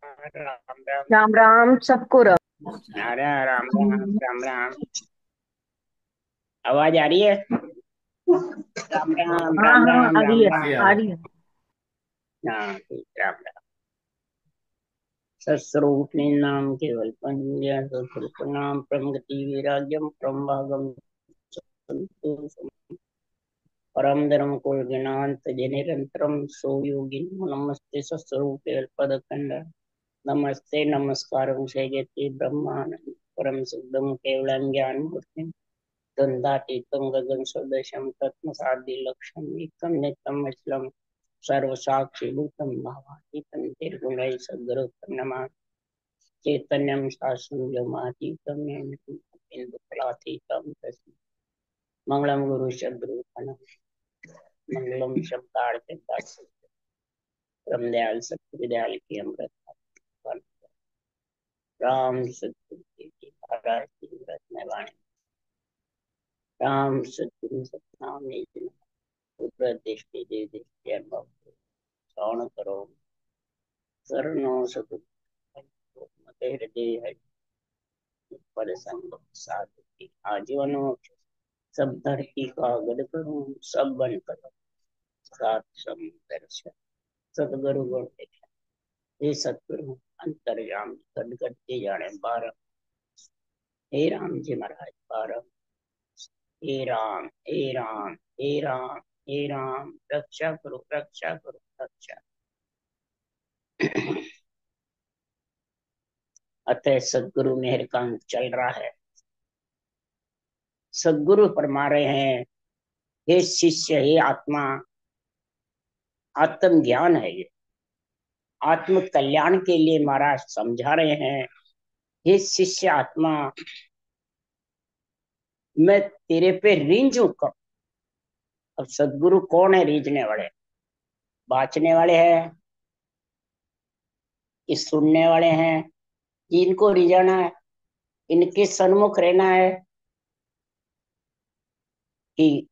राम राम। राम राम सबको राम। अरे राम राम राम राम। आवाज आ रही है? राम राम हाँ राम हाँ राम आ रही राम है। आ राम। रही है। हाँ ठीक, राम राम। सत्स्वरूप नाम केवल पंच सत्स्वरूप नाम प्रमगति विराज्यम प्रभागम संतोषम परम धर्म कुल ज्ञानांत जनिरंतरम सो योगिन नमस्ते सत्स्वरूप पदखंड नमस्ते नमस्कार जयति ब्रह्मानंद परम शुद्धम केवलम ज्ञान मूर्ति गंधातीतं गगन सदृशं तत्मसादिलक्षणं एकं नित्यं अचलं सर्वसाक्षिभूतं भावातीतं निर्गुणैः सद्गुरुं नमामि चैतन्यं शास्त्रं बिन्दुफलातीतं तस्मै मंगलम गुरु शब्दरूपणं मंगलम शब्दार्थ रामदयाल सत्य की अमृत राम सत्य की धारा रत्न वाणी राम सत्य सतनाम निज दृष्टि दे दृष्टि अनुभव श्रवण करो शरणो सतु मते हृदय है पद संग साधु आजीवन मोक्ष सब धरती का गद करूं सब बन करो सात सम दर्शन सतगुरु गुण देखा हे सतगुरु अंतर्याम सदगति जाने बारह हे राम जी महाराज बारह हे राम हे राम हे राम हे राम रक्षा करो रक्षा करो रक्षा। अतः सदगुरु मेहर का चल रहा है। सदगुरु फरमा रहे हैं, हे शिष्य हे आत्मा, आत्म ज्ञान है ये, आत्म कल्याण के लिए महाराज समझा रहे हैं। हे शिष्य आत्मा, मैं तेरे पे ऋण हूं कब। अब सदगुरु कौन है रीझने वाले? बाँचने वाले हैं कि सुनने वाले हैं कि इनको रिझाना है, इनके सन्मुख रहना है कि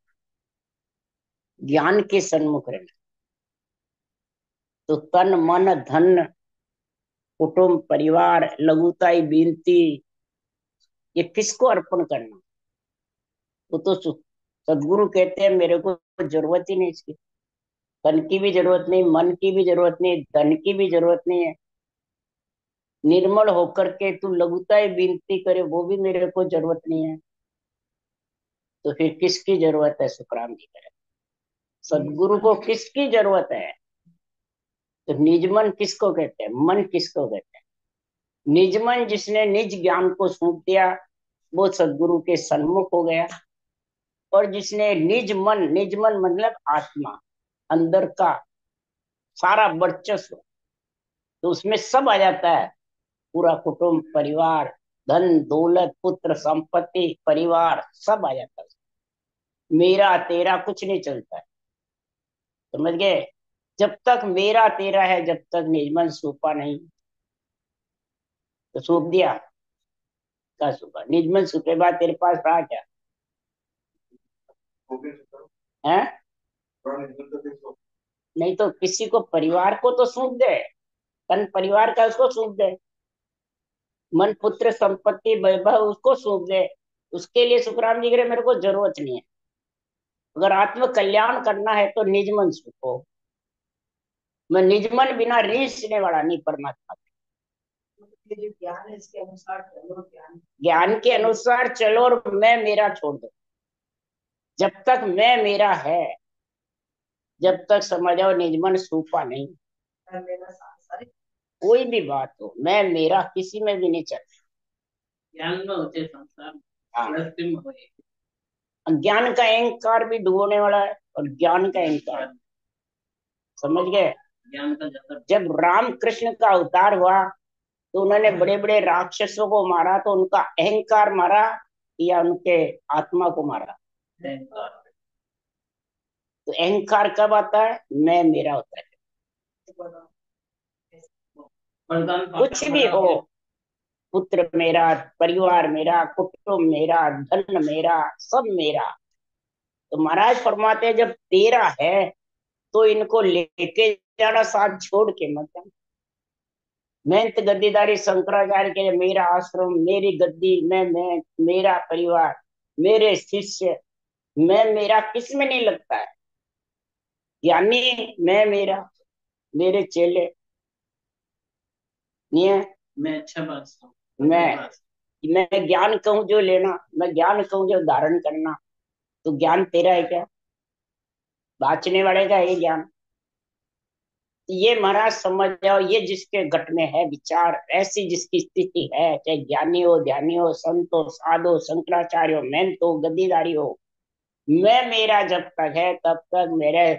ज्ञान के सन्मुख रहना? तो तन मन धन कुटुंब परिवार लघुताई बीनती ये किसको अर्पण करना? वो तो सदगुरु कहते हैं मेरे को जरूरत ही नहीं इसकी। तन की भी जरूरत नहीं, मन की भी जरूरत नहीं, धन की भी जरूरत नहीं है। निर्मल होकर के तू लघुताई विनती करे वो भी मेरे को जरूरत नहीं है। तो फिर किसकी जरूरत है? सुखराम जी करे सदगुरु को किसकी जरूरत है? तो निज मन किसको कहते हैं? मन किसको कहते हैं? निज मन जिसने निज ज्ञान को सौंप दिया वो सदगुरु के सन्मुख हो गया। और जिसने निज मन मतलब आत्मा, अंदर का सारा वर्चस्व, तो उसमें सब आ जाता है। पूरा कुटुंब परिवार धन दौलत पुत्र संपत्ति परिवार सब आ जाता है। मेरा तेरा कुछ नहीं चलता है। समझ गए? जब तक मेरा तेरा है, जब तक निजमन सूपा नहीं। तो सूप दिया का सूपा, निजमन सूपे बाद तेरे पास रहा क्या है? नहीं तो किसी को परिवार को तो सूप दे, तन परिवार का उसको सूप दे, मन पुत्र संपत्ति वैभव उसको सौंप दे। उसके लिए सुखराम जी करे मेरे को जरूरत नहीं है। अगर आत्म कल्याण करना है तो निज मन सुखो। मैं निज मन बिना रीसने वाला नहीं परमात्मा। ये जो ज्ञान है इसके अनुसार चलो, ज्ञान के अनुसार चलो और मैं मेरा छोड़ दो। जब तक मैं मेरा है, जब तक समझ आओ निज मन सूपा नहीं। कोई भी बात हो, मैं मेरा किसी में भी नहीं चल। ज्ञान में होते संसार। हाँ, ज्ञान का अहंकार भी डुबोने वाला है और ज्ञान का अहंकार, समझ गए? ज्ञान का जब राम कृष्ण का अवतार हुआ तो उन्होंने बड़े बड़े राक्षसों को मारा, तो उनका अहंकार मारा या उनके आत्मा को मारा? तो अहंकार कब आता है? मैं मेरा होता है। कुछ भी हो, पुत्र मेरा परिवार मेरा कुटुंब मेरा धन मेरा सब मेरा। तो महाराज फरमाते हैं जब तेरा है तो इनको लेके जाना, साथ छोड़ के मत जाना। महंत गद्दीदारी शंकराचार्य के मेरा आश्रम, मेरी गद्दी, मैं मेरा परिवार, मेरे शिष्य, मैं मेरा किस में नहीं लगता है। यानी मैं मेरा, मेरे चेले नहीं है। मैं अच्छा बात मैं ज्ञान कहूँ जो लेना, मैं ज्ञान कहूँ जो धारण करना, तो ज्ञान तेरा है क्या? बांचने वाले का है ज्ञान। ये महाराज समझ जाओ, ये जिसके घट में है विचार, ऐसी जिसकी स्थिति है, चाहे ज्ञानी हो, ध्यानी हो, संत हो, साधु हो, शंकराचार्य हो, महंत हो, गद्दीदारी हो, मैं मेरा जब तक है तब तक मेरे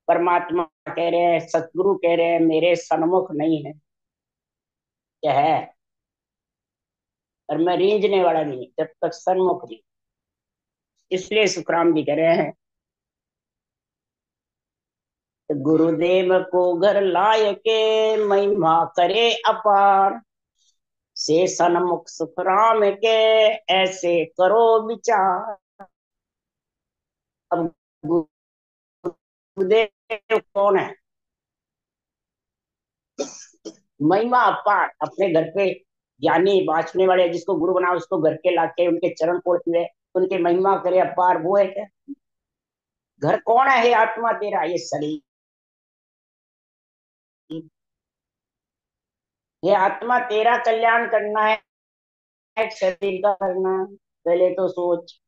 परमात्मा कह रहे हैं, सतगुरु कह रहे हैं, मेरे सन्मुख नहीं है। क्या है? और मैं रींझने वाला नहीं जब तक सन्मुख नहीं। इसलिए सुखराम जी कह रहे हैं, गुरुदेव को घर लाय के महिमा करे अपार, से सन्मुख सुखराम के ऐसे करो विचार। अब गुरुदेव कौन है? महिमा अपार, अपने घर पे ज्ञानी बांचने वाले जिसको गुरु बना उसको घर के लाके उनके चरण पोड़ती है, उनकी महिमा करे अपार, वो है क्या? घर कौन है? आत्मा तेरा, ये शरीर। ये आत्मा तेरा कल्याण करना है, शरीर का करना है? पहले तो सोच,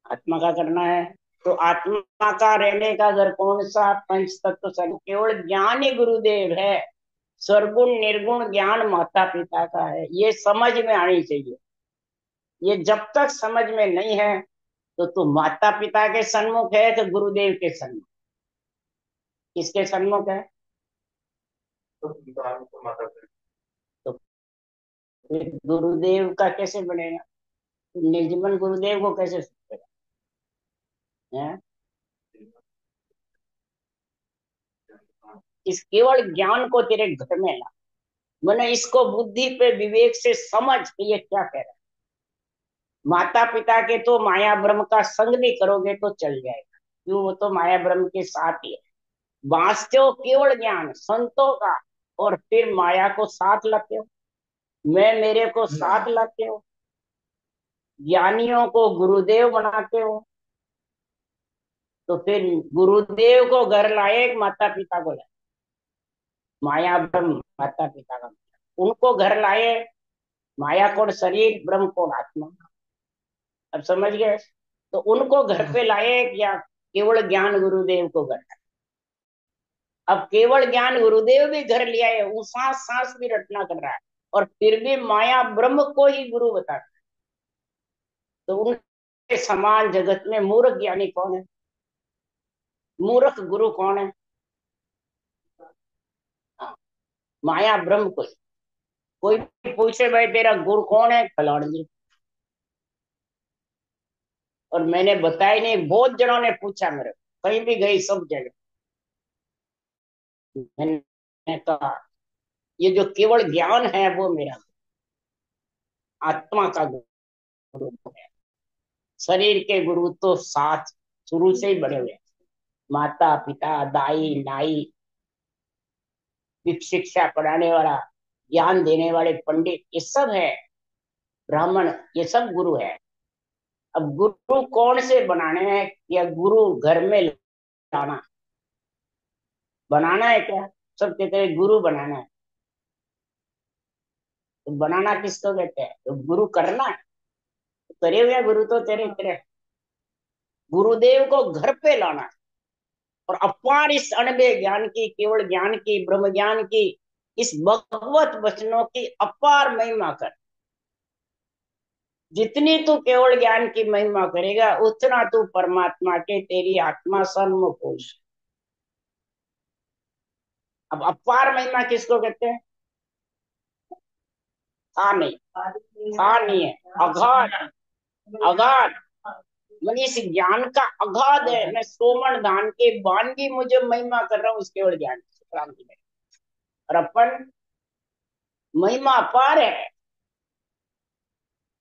आत्मा का करना है। तो आत्मा का रहने का घर कौन सा? पंच तत्व सब केवल ज्ञान ही गुरुदेव है। सर्वगुण निर्गुण ज्ञान माता पिता का है, ये समझ में आनी चाहिए। ये जब तक समझ में नहीं है तो तू माता पिता के सन्मुख है तो गुरुदेव के सन्मुख। किसके सन्मुख है? तो फिर गुरुदेव का कैसे बनेगा? निर्जीवन गुरुदेव को कैसे सुनेगा? हैं? इस केवल ज्ञान को तेरे घर में ला। मैंने इसको बुद्धि पे विवेक से समझ कि ये क्या कह रहा है। माता पिता के तो माया ब्रह्म का संग भी करोगे तो चल जाएगा, क्यों? वो तो माया ब्रह्म के साथ ही है। वांचते हो केवल ज्ञान संतों का, और फिर माया को साथ लाते हो, मैं मेरे को साथ लाते हो, ज्ञानियों को गुरुदेव बनाते हो। तो फिर गुरुदेव को घर लाए, माता पिता को लाए। माया ब्रह्म माता पिता का मतलब। उनको घर लाए, माया कोण शरीर, ब्रह्म कोण आत्मा। अब समझ गए? तो उनको घर पे लाए या केवल ज्ञान गुरुदेव को घर लाए? अब केवल ज्ञान गुरुदेव भी घर लिया है, वो सांस सांस भी रटना कर रहा है, और फिर भी माया ब्रह्म को ही गुरु बताता है। तो उनके समान जगत में मूर्ख ज्ञानी कौन है? मूर्ख गुरु कौन है? हाँ, माया ब्रह्म को। कोई पूछे भाई तेरा गुरु कौन है, फलाना जी। और मैंने बताया नहीं, बहुत जनों ने पूछा मेरे को, कहीं भी गई सब जगह मैंने कहा ये जो केवल ज्ञान है वो मेरा आत्मा का गुरु है। शरीर के गुरु तो साथ शुरू से ही बड़े हुए हैं। माता पिता दाई नाई, शिक्षा पढ़ाने वाला, ज्ञान देने वाले पंडित, ये सब है। ब्राह्मण, ये सब गुरु है। अब गुरु कौन से बनाने हैं, या गुरु घर में लाना बनाना है क्या? सब कहते हैं गुरु बनाना है। तो बनाना किसको कहते हैं? तो गुरु करना है। तो करे हुए गुरु तो तेरे तेरे गुरुदेव को घर पे लाना है। और अपार इस अणबे ज्ञान की, केवल ज्ञान की, ब्रह्म ज्ञान की, इस भगवत वचनों की अपार महिमा कर। जितनी तू केवल ज्ञान की महिमा करेगा उतना तू परमात्मा के, तेरी आत्मा सन्मुख हो। अब अपार महिमा किसको कहते हैं? था नहीं, था नहीं है, अगाध। अगाध मैंने इस ज्ञान का अगाध है। मैं सोमन धान के बान की मुझे महिमा कर रहा हूँ इस केवल ज्ञान की, क्रांति में। और अपन महिमा अपार है,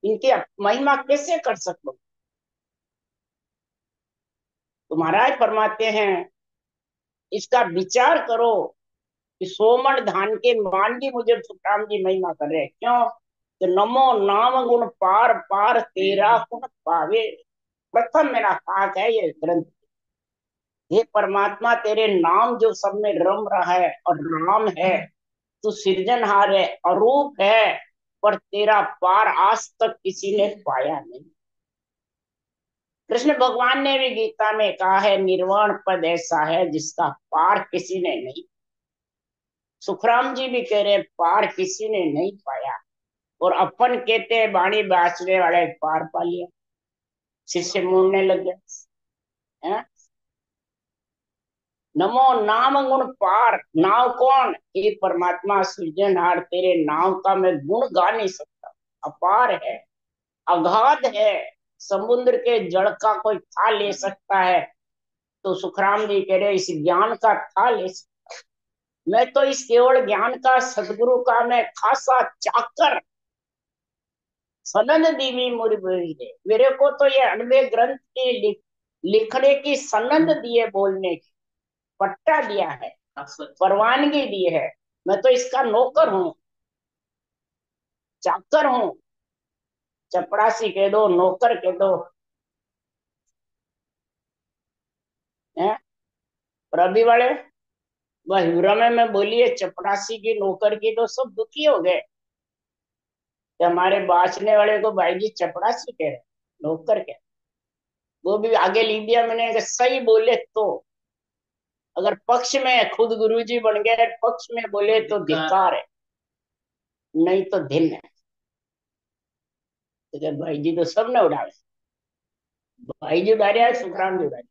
इनकी महिमा कैसे कर सकते? तो महाराज फरमाते हैं इसका विचार करो, कि सोमन धान के मान की मुझे सुखराम जी महिमा कर रहे हैं। क्यों? तो नमो नाम गुण पार पार तेरा गुण पावे। प्रथम मेरा पाठ है ये ग्रंथ। हे परमात्मा, तेरे नाम जो सब में रम रहा है और नाम है, तू सृजनहार है, अरूप है, पर तेरा पार आज तक किसी ने पाया नहीं। कृष्ण भगवान ने भी गीता में कहा है, निर्वाण पद ऐसा है जिसका पार किसी ने नहीं। सुखराम जी भी कह रहे हैं, पार किसी ने नहीं पाया। और अपन कहते हैं बाणी बाचने वाले पार पा लिया, शिष्य मुड़ने लग गए हैं। नमो नाम गुण पार। नाव कौन? ये परमात्मा सृजनहार, तेरे नाव का मैं गुण गा नहीं सकता। अपार है, अगाध है, समुद्र के जल का कोई था ले सकता है? तो सुखराम जी कह रहे इस ज्ञान का था ले सकता। मैं तो इस केवल ज्ञान का, सदगुरु का मैं खासा चाकर, सनन दीवी मुरबी है। मेरे को तो ये अनबे ग्रंथ के लिखने की सनंद दिए, बोलने की पट्टा दिया है, परवानगी दी है। मैं तो इसका नौकर हूँ, चाकर हूँ। चपरासी कह दो, नौकर कह दो, है? और अभी वाले वह में बोलिए चपरासी की नौकर की, तो सब दुखी हो गए कि हमारे बाचने वाले को भाई जी चपरासी कह रहे, नौकर कह। वो भी आगे लीबिया में ने सही बोले तो, अगर पक्ष में खुद गुरुजी बन गए, पक्ष में बोले तो धिक्कार है, नहीं तो धिन है। तो भाई जी तो सब ने उड़ावे, भाई जी उड़ा रहा है, सुखराम जी उड़ा रहे।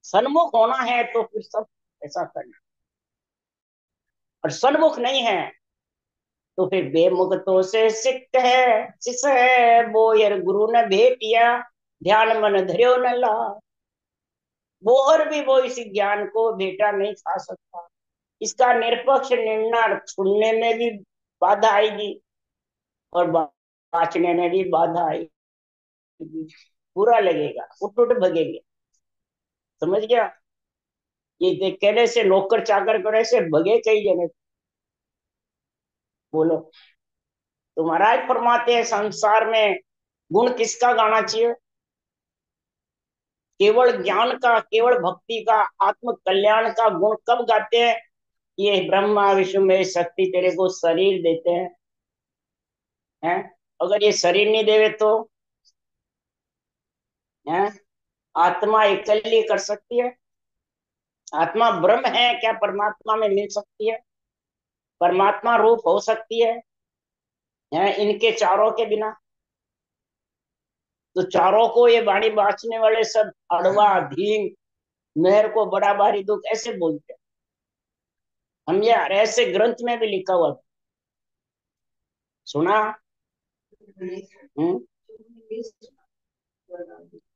सन्मुख होना है तो फिर सब ऐसा करना, और सन्मुख नहीं है तो फिर बेमुख तो से सिक्त है, शिष है बोयर गुरु ने भेटिया, ध्यान मन धर्यो न ला। बोहर भी वो इस ज्ञान को भेटा नहीं खा सकता। इसका निरपक्ष निर्णय सुनने में भी बाधा आएगी और बांचने में भी बाधा आएगी, बुरा लगेगा, उठ उठ भगेंगे। समझ गया? ये कहने से, नौकर चाकर करने से भगे कई जने। बोलो। तो महाराज फरमाते हैं, संसार में गुण किसका गाना चाहिए? केवल ज्ञान का, केवल भक्ति का, आत्म कल्याण का गुण कब गाते हैं? ये ब्रह्मा विष्णु में शक्ति तेरे को शरीर देते हैं। अगर ये शरीर नहीं देवे तो हैं? आत्मा अकेली कर सकती है? आत्मा ब्रह्म है क्या परमात्मा में मिल सकती है? परमात्मा रूप हो सकती है इनके चारों के बिना? तो चारों को ये बाणी बाचने वाले सब अड़वा धींग, मेहर को बड़ा भारी दुख ऐसे बोलते हैं। हम ये ऐसे ग्रंथ में भी लिखा हुआ सुना। हम्म।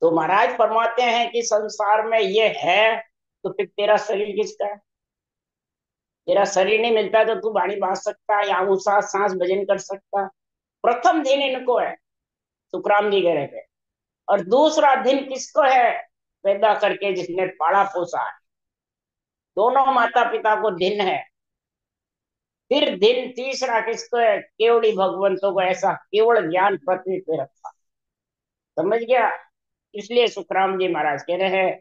तो महाराज फरमाते हैं कि संसार में ये है, तो फिर तेरा शरीर किसका है? तेरा शरीर नहीं मिलता तो तू बाणी बांध सकता या ऊंचा सांस भजन कर सकता? प्रथम दिन इनको है, सुखराम जी कह रहे थे। और दूसरा दिन किसको है? पैदा करके जिसने पाला पोसा है। दोनों माता पिता को दिन है। फिर दिन तीसरा किसको है? केवड़ी भगवंतों को ऐसा केवल ज्ञान पृथ्वी पे रखा। समझ गया? इसलिए सुखराम जी महाराज कह रहे हैं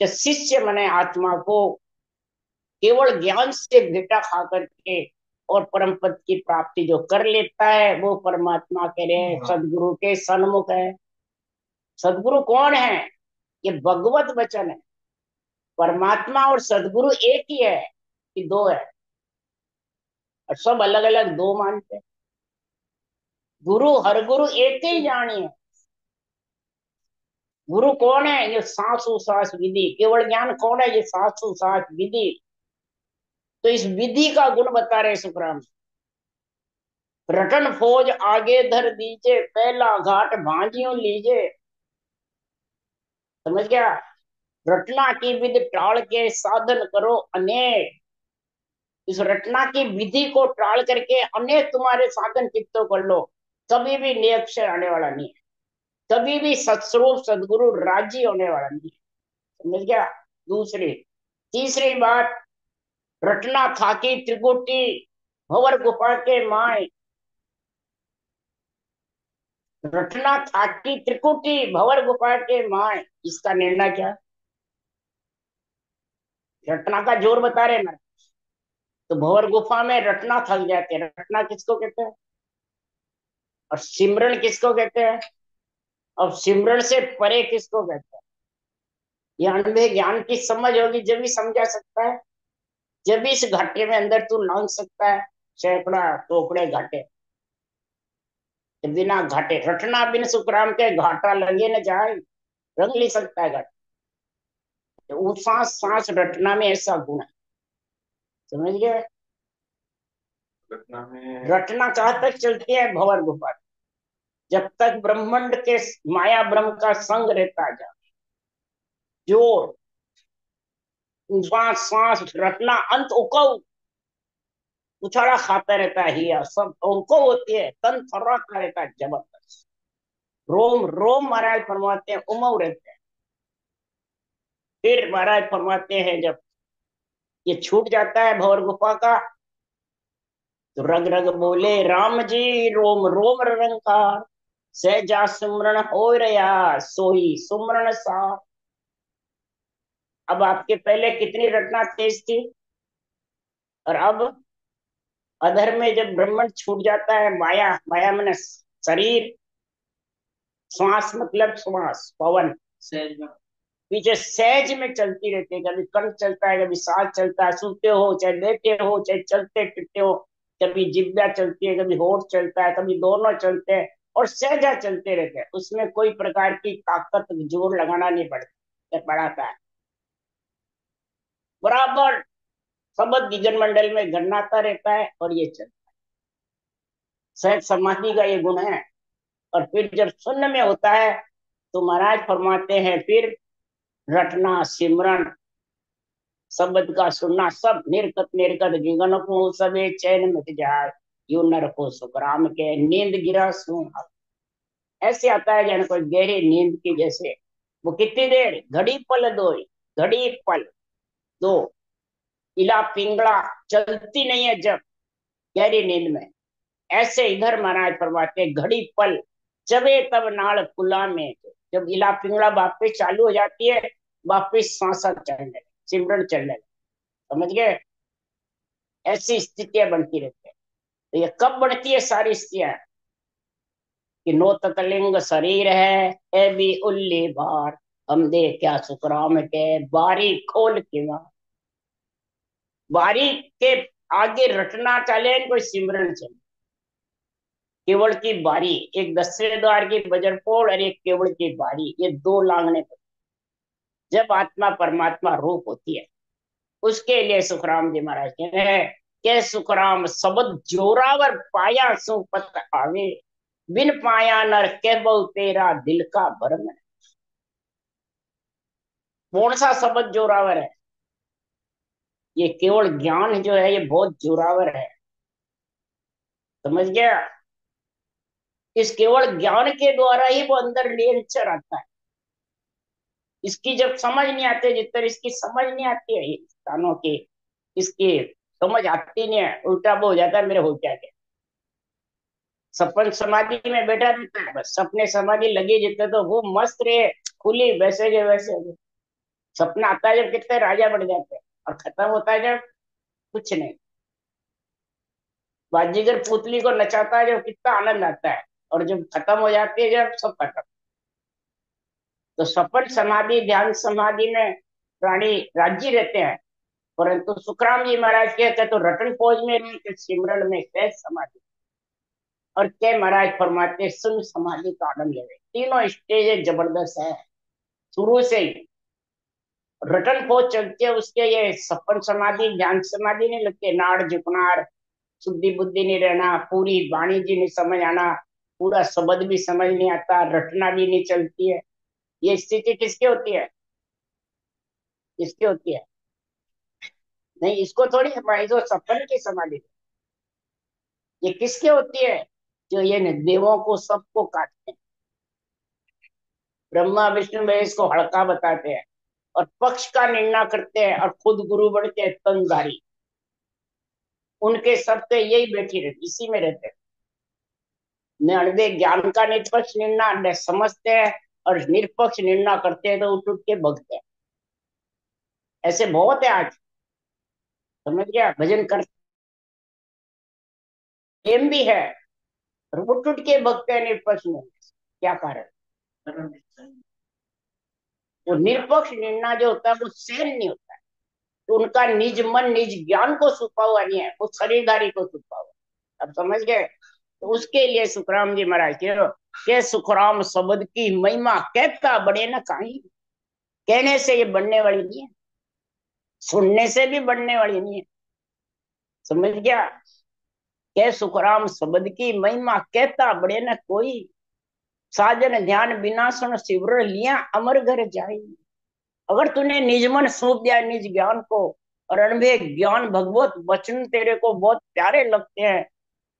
कि शिष्य मने आत्मा को केवल ज्ञान से भेटा खा करके और परम पद की प्राप्ति जो कर लेता है, वो परमात्मा कह रहे हैं सदगुरु के सन्मुख है। सदगुरु कौन है? ये भगवत वचन है। परमात्मा और सदगुरु एक ही है कि दो है? और सब अलग अलग दो मानते हैं। गुरु हर गुरु एक ही जानिए। गुरु कौन है? ये सांसु सांस विधि, केवल ज्ञान कौन है? ये सांसु सांस विधि। तो इस विधि का गुण बता रहे सुखराम। रटन फौज आगे धर दीजे, पहला घाट भांजियों लीजे। समझ गया? रटना की विधि टाल के साधन करो अनेक। इस रटना की विधि को टाल करके अनेक तुम्हारे साधन चित्तों कर लो, कभी भी निरक्षर आने वाला नहीं है। कभी भी सत्स्वरूप सदगुरु राजी होने वाला नहीं है। समझ गया? दूसरी तीसरी बात, रटना थाकी त्रिकुटी भंवर गुफा के माय। रटना थाकी त्रिकुटी भंवर गुफा के माय, इसका निर्णय क्या? रटना का जोर बता रहे मैं। तो भंवर गुफा में रटना थक जाते हैं। रटना किसको कहते हैं? और सिमरन किसको कहते हैं? अब सिमरन से परे किसको कहते हैं? ये अंधे ज्ञान की समझ होगी जब भी समझा सकता है, जब भी इस घाटे में अंदर तू लांग सकता है। सैकड़ा टोकड़े घाटे, बिना घाटे रटना बिन सुखराम के घाटा लगे न जाए। रंग ले सकता है घाटा। तो वो सांस सांस रटना में ऐसा गुण है, समझ गए? रटना कहाँ तक चलती है? भंवर गुफा। जब तक ब्रह्मांड के माया ब्रह्म का संग रहता जा, जोर सांस सांस रटना अंत उकव उछाड़ा खाता रहता है। हिया सब उनको होती है, तन थर्राता रहता है जबरदस्त। रोम रोम महाराज फरमाते हैं उमव रहते हैं। फिर महाराज फरमाते हैं जब ये छूट जाता है भंवर गुफा का, तो रग रग बोले राम जी रोम रोम रंकार, सहजा सुमरण हो रया सोई सुमरण सा। अब आपके पहले कितनी रटना तेज थी, और अब अधर में जब ब्रह्मण छूट जाता है, माया माया मन शरीर, श्वास मतलब श्वास पवन पीछे सहज में चलती रहती है। कभी कंठ चलता है, कभी सांस चलता है, सोते हो चाहे लेटे हो चाहे चलते फिरते हो। कभी जिब्या चलती है, कभी होठ चलता है, कभी दोनों चलते हैं, और सहजा चलते रहते हैं। उसमें कोई प्रकार की ताकत जोर लगाना नहीं पड़ता है। बराबर सबद विजन मंडल में गन्नाता रहता है, और ये चलता है। सहज समाधि का ये गुण है। और फिर जब शून्य में होता है, तो महाराज फरमाते हैं फिर रटना सिमरन शब्द का सुनना सब निर्कत निर्कत गगन को सबे चैन मिट जाए। यू नर को सुखराम के नींद गिरा सुन। ऐसे आता है जन कोई गहरी नींद की जैसे। वो कितनी देर? घड़ी पल दो, घड़ी पल दो। इला पिंगला चलती नहीं है जब गहरी नींद में। ऐसे इधर महाराज फरमाते घड़ी पल जबे तब नाड़ कुला में। जब इला पिंगला वापिस चालू हो जाती है, वापिस सांसा चढ़ने, सिमरन चढ़ने, समझ गए? ऐसी स्थितियां बनती रहती है। तो ये कब बढ़ती है सारी स्त्रियां? कि नो तकलिंग शरीर है ए भी उल्ली बार, हम दे क्या सुखराम के बारी खोल के मार। बारी के आगे रटना चले कोई सिमरन चले। केवल की बारी, एक 10वें द्वार की बजरपोड़ और एक केवल की बारी, ये दो लांगने पर जब आत्मा परमात्मा रूप होती है, उसके लिए सुखराम जी महाराज कह रहे हैं के सुखराम सबद जोरावर पाया सुपत आवे, बिन पाया नर के बहु तेरा दिल का भरम है। कौन सा शब्द जोरावर है? ये केवल ज्ञान जो है ये बहुत जोरावर है, समझ गया? इस केवल ज्ञान के द्वारा ही वो अंदर लेंचर आता है। इसकी जब समझ नहीं आती, जिस तरह इसकी समझ नहीं आती है स्थानों की, इसकी समझ आती नहीं है, उल्टा वो हो जाता है मेरे हो क्या गया। सपन समाधि में बैठा रहता है, बस सपने समाधि लगी जितने तो वो मस्त रहे, खुली वैसे के वैसे। सपना आता है जब कितने राजा बन जाते हैं, और खत्म होता है जब कुछ नहीं। बाजीगर पुतली को नचाता है जब कितना आनंद आता है, और जब खत्म हो जाती है जब सब खत्म। तो सपन समाधि ध्यान समाधि में प्राणी राज्य रहते हैं, परंतु सुखराम जी महाराज कहते तो रटन फौज में रहते सिमरन में सहज समाधि। और के महाराज फरमाते सुन समाधि का आनंद ले। तीनों स्टेज जबरदस्त है शुरू से ही। रटन फौज चलती है उसके, ये सपन समाधि ध्यान समाधि नहीं लगते। नाड़ झुकना, शुद्धि बुद्धि नहीं रहना, पूरी वाणी जी नहीं समझ आना, पूरा शब्द भी समझ नहीं आता, रटना भी नहीं चलती है। ये स्थिति किसकी होती है? किसकी होती है? नहीं, इसको थोड़ी है, जो सपन की समाधि, ये किसके होती है? जो ये देवों को सबको काटते हैं, ब्रह्मा विष्णु महेश को हड़का बताते हैं, और पक्ष का निर्णय करते हैं, और खुद गुरु बनते हैं तनधारी। उनके सब पे यही बैठी रहती, इसी में रहते। न अणवे ज्ञान का निष्पक्ष निर्णय न समझते हैं, और निष्पक्ष निर्णय करते हैं तो उठ उठ के भगते हैं। ऐसे बहुत है आज, समझ गया, भजन कर एम भी है, और उठ उठ के भगते हैं निष्पक्ष निर्णय से। क्या कारण? वो निष्पक्ष निर्णय जो होता है वो सहन नहीं होता है, तो उनका निज मन निज ज्ञान को छुपा हुआ नहीं है, वो शरीरधारी को छुपा हुआ है। अब समझ गए? तो उसके लिए सुखराम जी महाराज के सुखराम शब्द की महिमा कहता बड़े न कहीं। कहने से ये बढ़ने वाली नहीं है, सुनने से भी बढ़ने वाली नहीं है। समझ गया? के सुखराम शब्द की महिमा कहता बड़े न कोई, साजन ध्यान बिना सुन शिवर लिया अमर घर जाई। अगर तूने निज मन सौंप दिया निज ज्ञान को, और अनुभव ज्ञान भगवत वचन तेरे को बहुत प्यारे लगते हैं,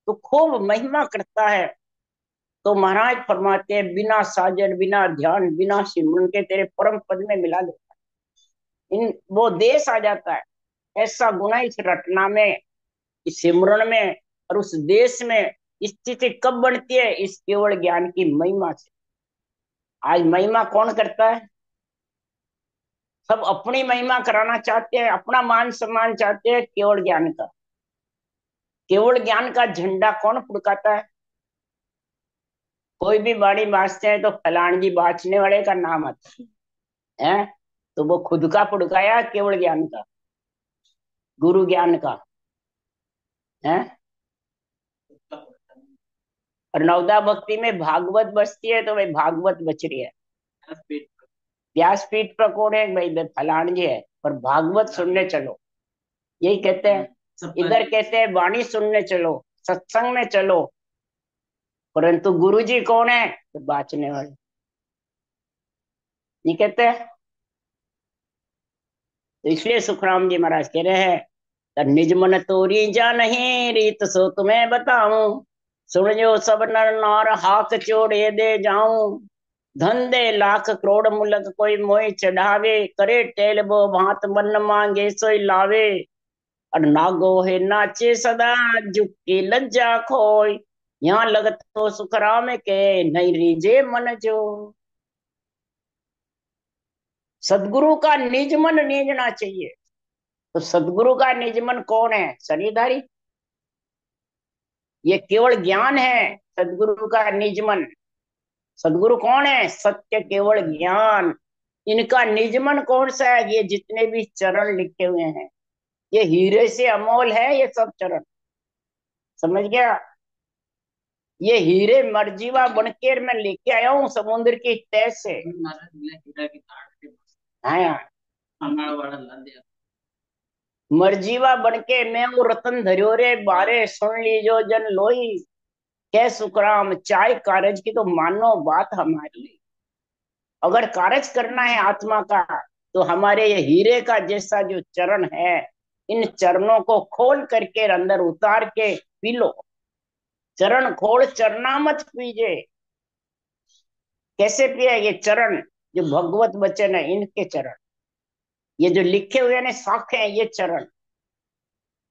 तो खूब महिमा करता है, तो महाराज फरमाते हैं बिना साजन बिना ध्यान बिना सिमरन के तेरे परम पद में मिला देता है। इन वो देश आ जाता है। ऐसा गुना इस रटना में, इस सिमरन में, और उस देश में स्थिति कब बनती है? इस केवल ज्ञान की महिमा से। आज महिमा कौन करता है? सब अपनी महिमा कराना चाहते हैं, अपना मान सम्मान चाहते हैं। केवल ज्ञान का, केवल ज्ञान का झंडा कौन फुड़काता है? कोई भी बाणी बाजते हैं तो फलान जी बाजने वाले का नाम आता है। तो वो खुद का फुड़काया केवल ज्ञान का, गुरु ज्ञान का है। और नवदा भक्ति में भागवत बचती है तो भाई भागवत बच रही है। व्यासपीठ पर कौन है भाई? फलान जी है, पर भागवत सुनने चलो, यही कहते हैं। इधर कहते हैं वाणी सुनने चलो, सत्संग में चलो, परंतु गुरु जी कौन है? तो बाचने वाले, ये कहते हैं। तो इसलिए सुखराम जी महाराज कह रहे हैं, निज मन तोरी जा नहीं रीत सो तुम्हें बताऊं, सुन जो सब नर नार हाथ जोड़े दे जाऊं। धन दे लाख करोड़ मुलक कोई मोहि चढ़ावे, करे टेल बो भांत मन मांगे सोई लावे। और नागो है नाचे सदा झुकी लज्जा खोय, यहाँ लगत तो सुखराम के नहीं रीजे मन जो। सदगुरु का निज मन नीजना चाहिए। तो सदगुरु का निज मन कौन है? शरीरधारी। ये केवल ज्ञान है सदगुरु का निज मन। सदगुरु कौन है? सत्य केवल ज्ञान। इनका निज मन कौन सा है? ये जितने भी चरण लिखे हुए हैं, ये हीरे से अमोल है ये सब चरण। समझ गया? ये हीरे मर्जीवा बनकर मैं लेके आया हूँ समुद्र की तह से। हाँ, मर्जीवा बनके मैं वो रतन धरियो रे बारे, सुन लीजो जन लोई। कै सुखराम चाय कारज की तो मानो बात हमारी। अगर कारज करना है आत्मा का, तो हमारे ये हीरे का जैसा जो चरण है, इन चरणों को खोल करके अंदर उतार के पी लो। चरण खोल चरना मत पीजे। कैसे पिए? ये चरण जो भगवत वचन है, इनके चरण, ये जो लिखे हुए ने साखे हैं, ये चरण,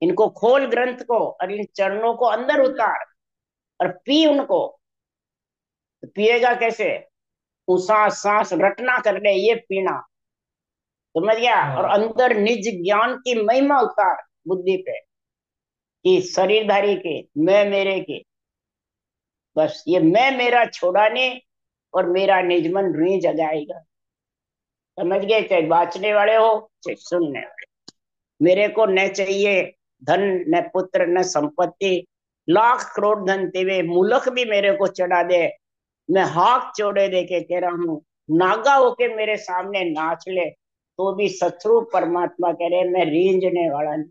इनको खोल ग्रंथ को, और इन चरणों को अंदर उतार और पी उनको। तो पिएगा कैसे? सांस सांस रटना कर ले, ये पीना। समझ गया? और अंदर निज ज्ञान की महिमा उतार बुद्धि पे, कि शरीरधारी के, मैं मेरे के, बस ये मैं मेरा छोड़ा नहीं, और मेरा निजमन रीझ जाएगा। समझ गए? चाहे बांचने वाले हो चाहे सुनने वाले। मेरे को न चाहिए धन, न पुत्र, न संपत्ति, लाख करोड़ धन तेवे मुलक भी मेरे को चढ़ा दे, मैं हाथ जोड़े दे के कह रहा हूँ, नागा होके मेरे सामने नाच ले, तो भी शत्रु परमात्मा कह रहे मैं रींझने वाला नहीं।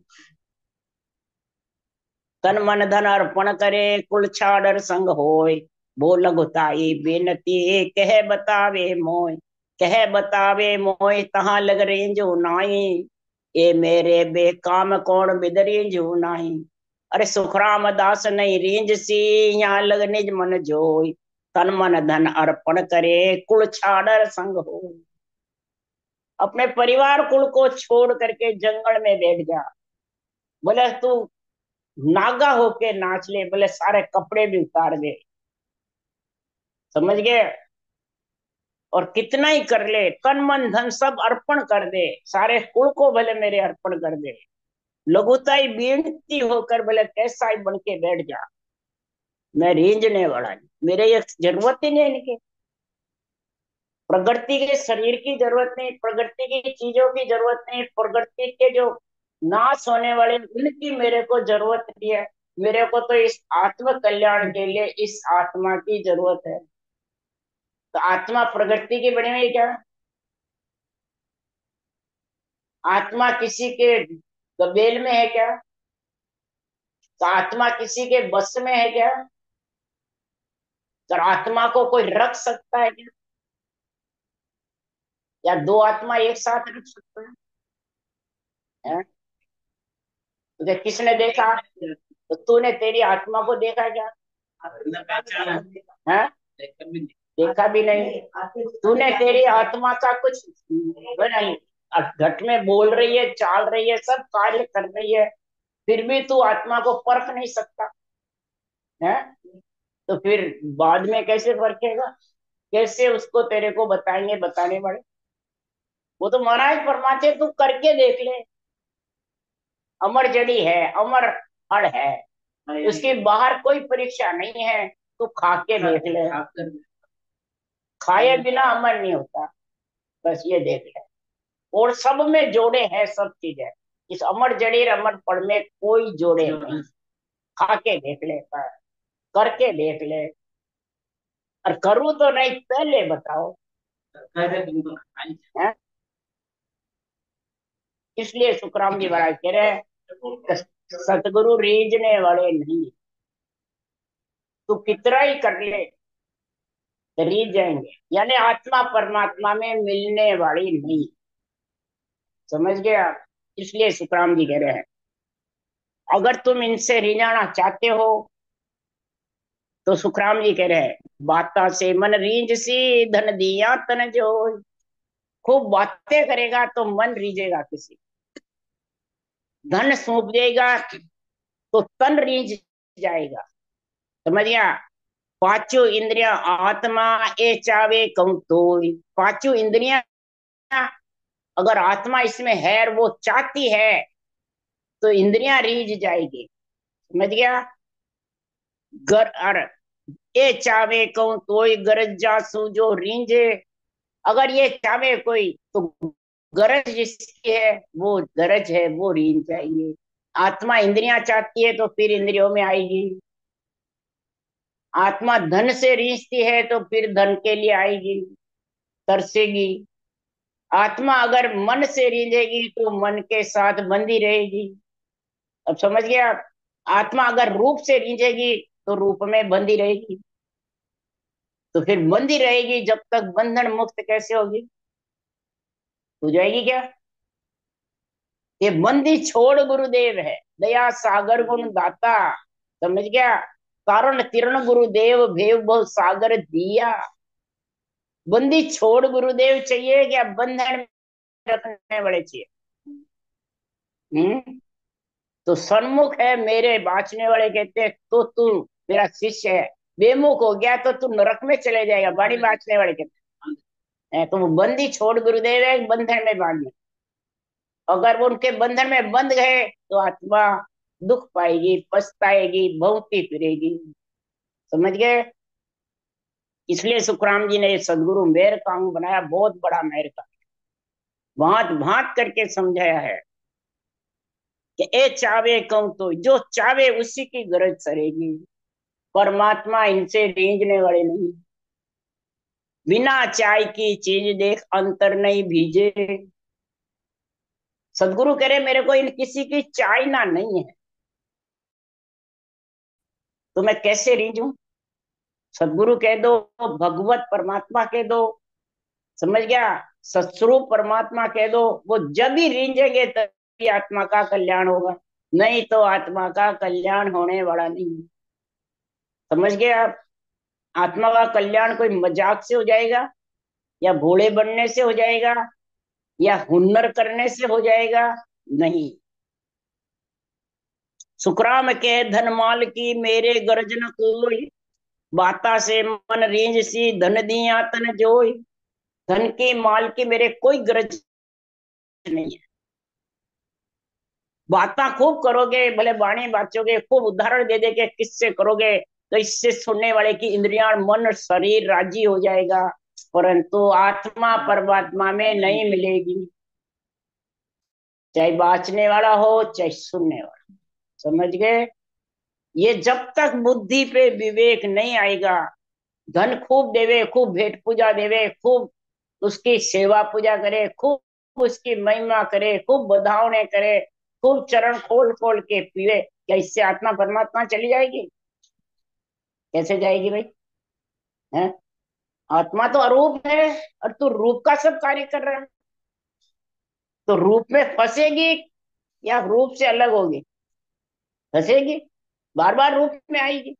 तन मन धन अर्पण करे कुल छाड़र संग होय, बोल गुताई बेनती कह बतावे मोय। कह बतावे मोय तहां लग रेंजो नाई, ए मेरे बेकाम कौन बिदरेंजो नाही। अरे सुखराम दास नहीं रेंज सी, यहाँ लग निज मन जोय। तन मन धन अर्पण करे कुल छाड़र संग हो। अपने परिवार कुल को छोड़ करके जंगल में बैठ जा। बोले तू नागा होके नाच ले, बोले सारे कपड़े भी उतार दे। समझ गए? और कितना ही कर ले, तन मन धन सब अर्पण कर दे, सारे कुल को भले मेरे अर्पण कर दे, लघुताई बेनती होकर भले कैसा ही बन के बैठ जा, मैं रेंजने वाला नहीं, मेरे ये जरूरत ही नहीं है इनकी। प्रकृति के शरीर की जरूरत नहीं, प्रकृति की चीजों की जरूरत नहीं, प्रकृति के जो नाश होने वाले उनकी मेरे को जरूरत नहीं है। मेरे को तो इस आत्म कल्याण के लिए इस आत्मा की जरूरत है। तो आत्मा प्रकृति की बनी हुई क्या? आत्मा किसी के गबेल में है क्या? तो आत्मा किसी के बस में है क्या? तो आत्मा को कोई रख सकता है क्या? या दो आत्मा एक साथ रख सकता है? तुझे किसने देखा? तो तूने तेरी आत्मा को देखा क्या? है? देखा भी नहीं। तूने तेरी आत्मा का कुछ नहीं, घट में बोल रही है, चाल रही है, सब कार्य कर रही है, फिर भी तू आत्मा को परख नहीं सकता है। तो फिर बाद में कैसे परखेगा? कैसे उसको तेरे को बताएंगे बताने वाले? वो तो महाराज परमात्मा तू करके देख ले। अमर जड़ी है, अमर फल है, उसके बाहर कोई परीक्षा नहीं है। तू खा के देख ले, खाए बिना अमर नहीं होता। बस ये देख ले। और सब में जोड़े हैं, सब चीजें इस अमर जड़ीर अमर फल में कोई जोड़े नहीं। खा के देख ले, करके देख ले। और करूँ तो नहीं, पहले बताओ है? इसलिए सुखराम जी महाराज कह रहे हैं, सतगुरु रीझने वाले नहीं। तू कितना ही कर ले, रीझ जाएंगे, यानी आत्मा परमात्मा में मिलने वाली नहीं। समझ गए आप? इसलिए सुखराम जी कह रहे हैं, अगर तुम इनसे रिझाना चाहते हो तो सुखराम जी कह रहे हैं, बाता से मन रीझ सी धन दिया तन जो। खूब बातें करेगा तो मन रीझेगा, किसी धन सौंप देगा तो तन रीझ जाएगा। समझ गया? पांचों इंद्रिया आत्मा ए चावे कहूं तो, पांचों इंद्रिया अगर आत्मा इसमें है और वो चाहती है तो इंद्रियां रीझ जाएगी। समझ गया? गर अर ए चावे कहूं तो गरज जा सूझो रीझे। अगर ये चाहे कोई तो गरज जिसकी है वो गरज है, वो रीन चाहिए। आत्मा इंद्रियां चाहती है तो फिर इंद्रियों में आएगी। आत्मा धन से रीझती है तो फिर धन के लिए आएगी, तरसेगी। आत्मा अगर मन से रीझेगी तो मन के साथ बंधी रहेगी। अब समझ गया? आत्मा अगर रूप से रीझेगी तो रूप में बंधी रहेगी। तो फिर बंधी रहेगी जब तक, बंधन मुक्त कैसे होगी? हो जाएगी क्या? ये बंदी छोड़ गुरुदेव है, दया सागर गुण दाता। समझ गया? कारण तिरण गुरुदेव भेव बहु सागर दिया। बंदी छोड़ गुरुदेव चाहिए, क्या बंधन में रखने वाले चाहिए? हम्म। तो सन्मुख है मेरे बाँचने वाले, कहते हैं तो तू मेरा शिष्य है। बेमुख हो गया तो तू नरक में चले जाएगा, बाड़ी बाँचने वाले कहते हैं। तो वो बंदी छोड़ गुरुदेव है, बंधन में बांध। अगर वो उनके बंधन में बंध गए तो आत्मा दुख पाएगी, पछताएगी, भौंकती फिरेगी। समझ गए? इसलिए सुखराम जी ने सदगुरु मेहर का अंग बनाया, बहुत बड़ा मेहर का, भांत भांत करके समझाया है कि ए चावे कहूं तो, जो चावे उसी की गरज सरेगी। परमात्मा इनसे रीझने वाले नहीं। बिना चाय की चीज देख अंतर नहीं भीजे। सदगुरु कह रहे मेरे को इन किसी की चाय ना नहीं है, तो मैं कैसे रीझूं? सदगुरु कह दो, भगवत परमात्मा कह दो। समझ गया? सत्स्वरूप परमात्मा कह दो। वो जब ही रींझेंगे तभी आत्मा का कल्याण होगा, नहीं तो आत्मा का कल्याण होने वाला नहीं। समझ गए आप? आत्मा का कल्याण कोई मजाक से हो जाएगा, या भोले बनने से हो जाएगा, या हुनर करने से हो जाएगा? नहीं। सुखराम के धन माल की मेरे गरज न कोई, बाता से मन रीझ सी धन दिया तन जोई। धन की माल की मेरे कोई गरज नहीं है। बातें खूब करोगे, भले बाणी बाचोगे, खूब उदाहरण दे दे के किससे करोगे, तो इससे सुनने वाले की इंद्रियां मन शरीर राजी हो जाएगा, परंतु आत्मा परमात्मा में नहीं मिलेगी। चाहे बाचने वाला हो चाहे सुनने वाला, समझ गए? ये जब तक बुद्धि पे विवेक नहीं आएगा, धन खूब देवे, खूब भेंट पूजा देवे, खूब उसकी सेवा पूजा करे, खूब उसकी महिमा करे, खूब बधावने करे, खूब चरण खोल खोल के पीवे, क्या इससे आत्मा परमात्मा चली जाएगी? कैसे जाएगी भाई? है? आत्मा तो अरूप है, और तू रूप का सब कार्य कर रहा है, तो रूप में फंसेगी या रूप से अलग होगी? फंसेगी, बार बार रूप में आएगी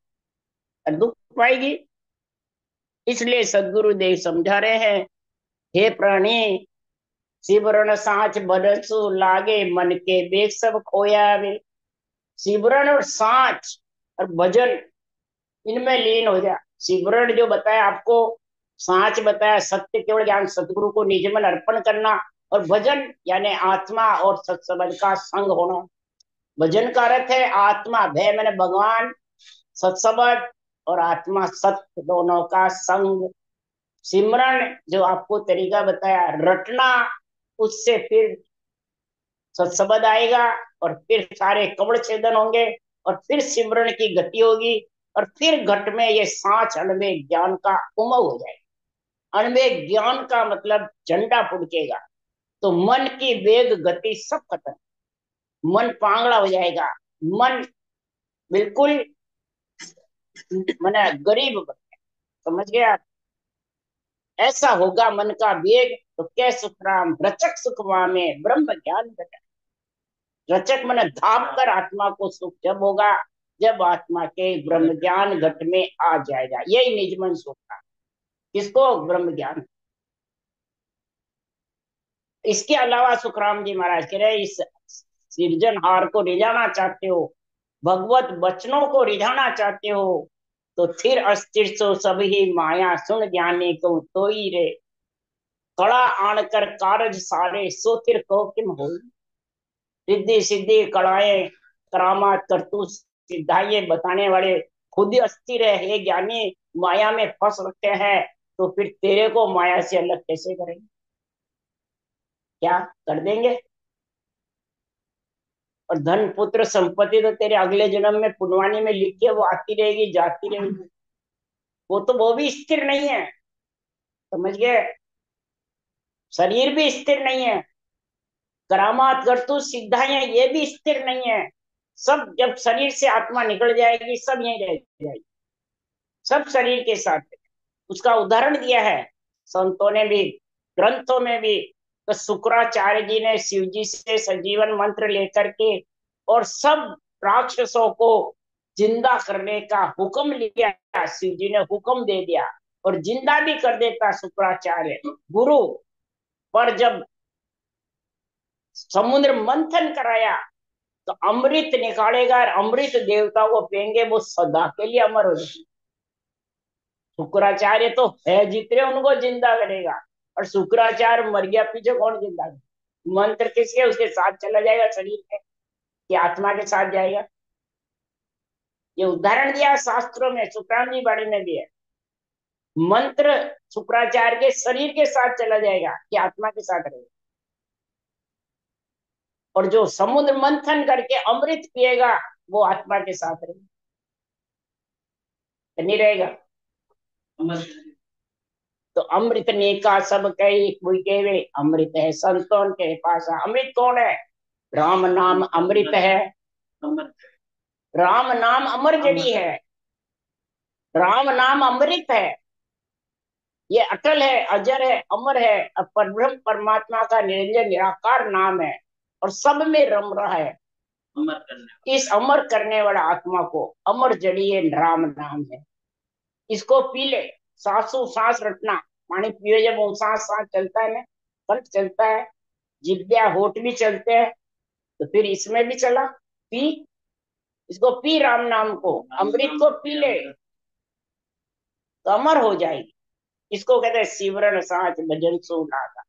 और दुख पाएगी। इसलिए सदगुरु देव समझा रहे हैं, हे प्राणी, सिमरन साच बरसु लागे, मन के बेग सब खोया वे। सिमरन और साच और भजन, इनमें लीन हो जा। सिमरन जो बताया आपको, साच बताया सत्य केवल ज्ञान सतगुरु को निज मन अर्पण करना, और भजन यानी आत्मा और सत्संग का संग होना। भजन का अर्थ है आत्मा, भय मैंने भगवान, सत्संग और आत्मा सत्य, दोनों का संग। सिमरन जो आपको तरीका बताया, रटना, उससे फिर सत्सबद आएगा, और फिर सारे कवड़ छेदन होंगे, और फिर सिमरन की गति होगी, और फिर घट में ये सांच अणवे ज्ञान का उमंग हो जाएगा। अणवे ज्ञान का मतलब झंडा फुड़केगा, तो मन की वेग गति सब खत्म, मन पांगड़ा हो जाएगा, मन बिल्कुल मने गरीब बन, समझ गए आप? ऐसा होगा मन का वेग, तो क्या सुखराम रचक सुखवा में ब्रह्म ज्ञान घटा। रचक मन धाप कर आत्मा को सुख जब होगा, जब आत्मा के ब्रह्म ज्ञान घट में आ जाएगा, यही निजमन सुख का। किसको? ब्रह्म ज्ञान। इसके अलावा सुखराम जी महाराज कह रहे, इस सृजनहार को रिझाना चाहते हो, भगवत वचनों को रिझाना चाहते हो, तो फिर अस्थिर सो सब ही माया, सुन ज्ञानी को तो ही रे। कड़ा आन कर कारज सारे, सो फिर कहो किम हो। रिद्धि सिद्धि कड़ाए करामात करतूत सिद्धाइए बताने वाले खुद ही अस्थिर है, हे ज्ञानी माया में फंस रखे हैं, तो फिर तेरे को माया से अलग कैसे करेंगे? क्या कर देंगे? और धन पुत्र संपत्ति तो तेरे अगले जन्म में पुनवानी में लिख के वो आती रहेगी जाती रहेगी, वो तो वो भी स्थिर नहीं है, समझ गए? शरीर भी स्थिर नहीं है, करामात करतूत सिद्धाइयां ये भी स्थिर नहीं है। सब जब शरीर से आत्मा निकल जाएगी, सब यहीं रह जाएगी, सब शरीर के साथ। उसका उदाहरण दिया है संतों ने भी, ग्रंथों में भी। तो शुक्राचार्य जी ने शिव जी से सजीवन मंत्र लेकर के और सब राक्षसों को जिंदा करने का हुक्म लिया, शिव जी ने हुक्म दे दिया, और जिंदा भी कर देता शुक्राचार्य गुरु। पर जब समुद्र मंथन कराया, तो अमृत निकालेगा और अमृत देवता को पिएंगे, वो सदा के लिए अमर हो जाएंगे। शुक्राचार्य तो है जितने उनको जिंदा करेगा, और शुक्राचार्य मर गया, पीछे कौन जिंदा करेगा? मंत्र किसके? उसके साथ चला जाएगा शरीर में, कि आत्मा के साथ जाएगा? ये उदाहरण दिया शास्त्रों में, शुक्रांगी बाड़ी में भी है। मंत्र शुक्राचार्य के शरीर के साथ चला जाएगा, कि आत्मा के साथ रहेगा। और जो समुद्र मंथन करके अमृत पिएगा, वो आत्मा के साथ रहेगा, नहीं रहेगा? तो अमृत ने का सब कही कोई केवे, अमृत है संतों के पास। अमृत कौन है? राम नाम अमृत है। राम नाम अमर जड़ी है, राम नाम अमृत है, ये अटल है, अजर है, अमर है, और परब्रह्म परमात्मा का निरंजन निराकार नाम है, और सब में रम रहा है। इस अमर करने वाला आत्मा को अमर जड़िए राम नाम है। इसको पी ले, सांसों सांस रटना, पानी पियो जब वो सांस सांस चलता है ना, कंठ चलता है, जिब्या होठ भी चलते हैं, तो फिर इसमें भी चला, पी। इसको पी, राम नाम को, अमृत को पी ले तो अमर हो जाएगी। इसको कहते हैं सिमरन साच भजन सो नाथा।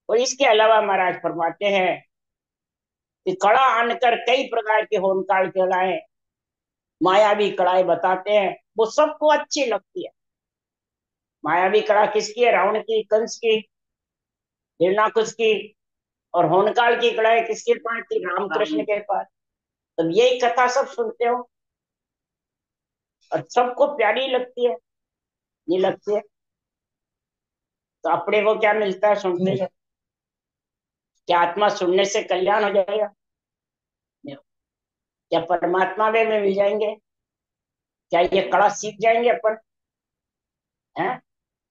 और इसके अलावा महाराज फरमाते हैं कि कड़ा आनकर कई प्रकार के होनकाल कहलाए, मायावी कड़ाई बताते हैं, वो सबको अच्छी लगती है। मायावी कड़ा किसकी है? रावण की, कंस की, हिरणाकुश की। और होनकाल की कड़ाई किसके पास थी? रामकृष्ण के पास। तब यही कथा सब सुनते हो और सबको प्यारी लगती है, नहीं लगती है? तो अपने को क्या मिलता है सुनने से? क्या आत्मा सुनने से कल्याण हो जाएगा? क्या परमात्मा में मिल जाएंगे? क्या ये कड़ा सीख जाएंगे अपन? है?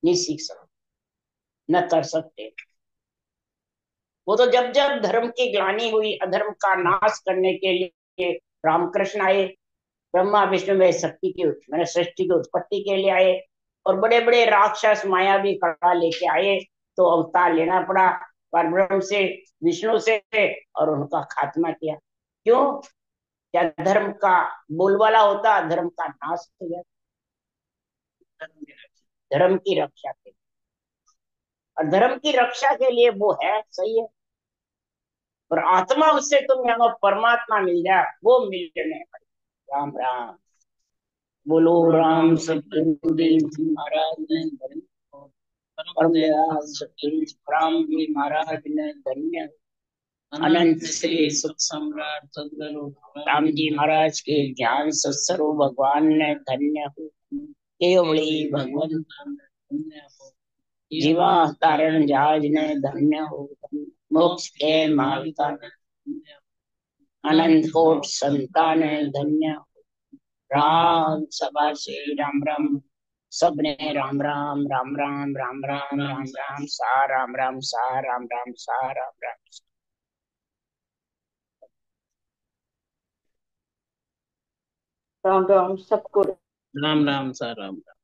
नहीं सीख सकते, न कर सकते। वो तो जब जब धर्म की ग्लानि हुई, अधर्म का नाश करने के लिए रामकृष्ण आए, ब्रह्मा विष्णु में शक्ति की मैंने सृष्टि की उत्पत्ति के लिए आए, और बड़े बड़े राक्षस मायावी कड़ा लेके आए, तो अवतार लेना पड़ा परब्रह्म से, विष्णु से, और उनका खात्मा किया। क्यों? क्या धर्म का बोलबाला होता, धर्म का नाश हो जाता। धर्म की रक्षा के लिए, और धर्म की रक्षा के लिए वो है, सही है। और आत्मा उससे तुम यहाँ परमात्मा मिल जाए, वो मिलने वाली। राम राम। बोलो राम सतगुरुदेव जी महाराज ने धन्य हो। परम दयाल सतगुरु राम जी महाराज ने धन्य हो। अनंत श्री सुख सम्राट सदगुरु राम जी महाराज के ज्ञान सत्सरो भगवान ने धन्य हो। केवली भगवंत धन्य हो। जीवा तारण जहाज ने धन्य हो। मोक्ष के मार्ग का धन्य हो। अनंत कोट संतान ने धन्य हो। राम सभा से राम राम। सबने राम राम राम राम राम राम राम राम सा राम राम सा राम राम सा राम राम। राम राम सबको। राम राम सा राम राम।